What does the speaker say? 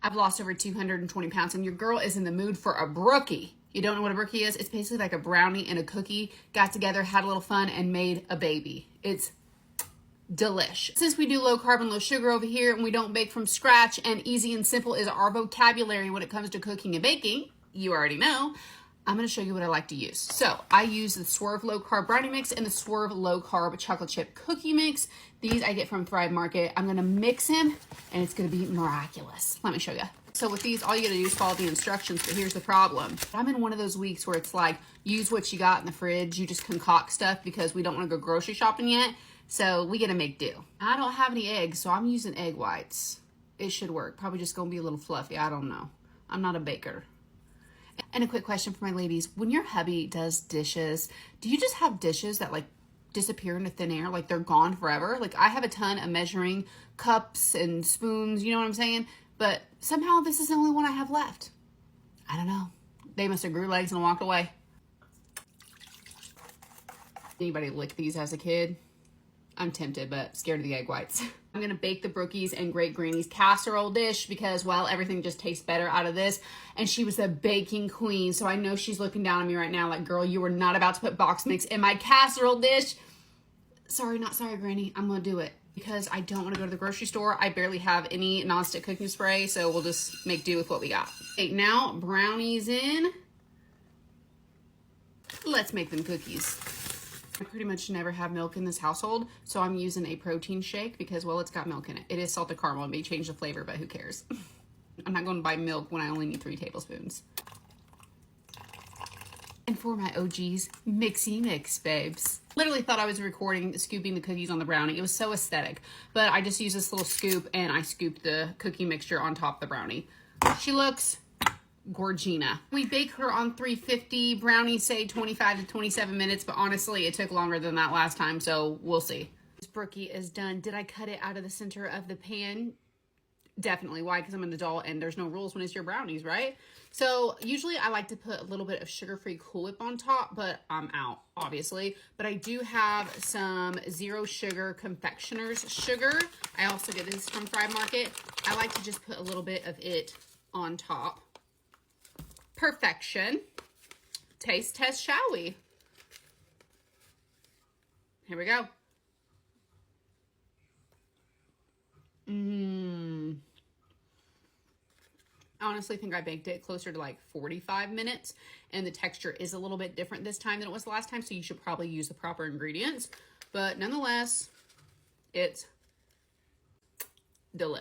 I've lost over 220 pounds, and your girl is in the mood for a brookie. You don't know what a brookie is? It's basically like a brownie and a cookie got together, had a little fun, and made a baby. It's delish. Since we do low carb and low sugar over here, and we don't bake from scratch, and easy and simple is our vocabulary when it comes to cooking and baking, you already know, I'm going to show you what I like to use. So I use the Swerve Low Carb Brownie Mix and the Swerve Low Carb Chocolate Chip Cookie Mix. These I get from Thrive Market. I'm going to mix them, and it's going to be miraculous. Let me show you. So with these, all you got to do is follow the instructions, but here's the problem. I'm in one of those weeks where it's like, use what you got in the fridge. You just concoct stuff because we don't want to go grocery shopping yet. So we got to make do. I don't have any eggs, so I'm using egg whites. It should work. Probably just going to be a little fluffy. I don't know. I'm not a baker. And a quick question for my ladies. When your hubby does dishes, do you just have dishes that like disappear into thin air? Like they're gone forever? Like I have a ton of measuring cups and spoons, you know what I'm saying? But somehow this is the only one I have left. I don't know. They must have grew legs and walked away. Anybody lick these as a kid? I'm tempted, but scared of the egg whites. I'm going to bake the Brookies and Great Granny's casserole dish because, well, everything just tastes better out of this. And she was the baking queen, so I know she's looking down on me right now like, girl, you were not about to put box mix in my casserole dish. Sorry, not sorry, Granny. I'm going to do it because I don't want to go to the grocery store. I barely have any nonstick cooking spray, so we'll just make do with what we got. Okay, now brownies in. Let's make them cookies. I pretty much never have milk in this household, so I'm using a protein shake because, well, it's got milk in it. It is salted caramel. It may change the flavor, but who cares? I'm not going to buy milk when I only need 3 tablespoons. And for my OGs, mixy mix, babes. Literally thought I was recording scooping the cookies on the brownie. It was so aesthetic, but I just use this little scoop and I scooped the cookie mixture on top of the brownie. She looks Gorgina. We bake her on 350. Brownies say 25 to 27 minutes, but honestly, it took longer than that last time, so we'll see. This brookie is done. Did I cut it out of the center of the pan? Definitely. Why? Because I'm an adult and there's no rules when it's your brownies, right? So usually I like to put a little bit of sugar-free Cool Whip on top, but I'm out, obviously. But I do have some zero sugar confectioner's sugar. I also get this from Thrive Market. I like to just put a little bit of it on top. Perfection. Taste test, shall we? Here we go. I honestly think I baked it closer to like 45 minutes, and the texture is a little bit different this time than it was last time, so you should probably use the proper ingredients. But nonetheless, it's delicious.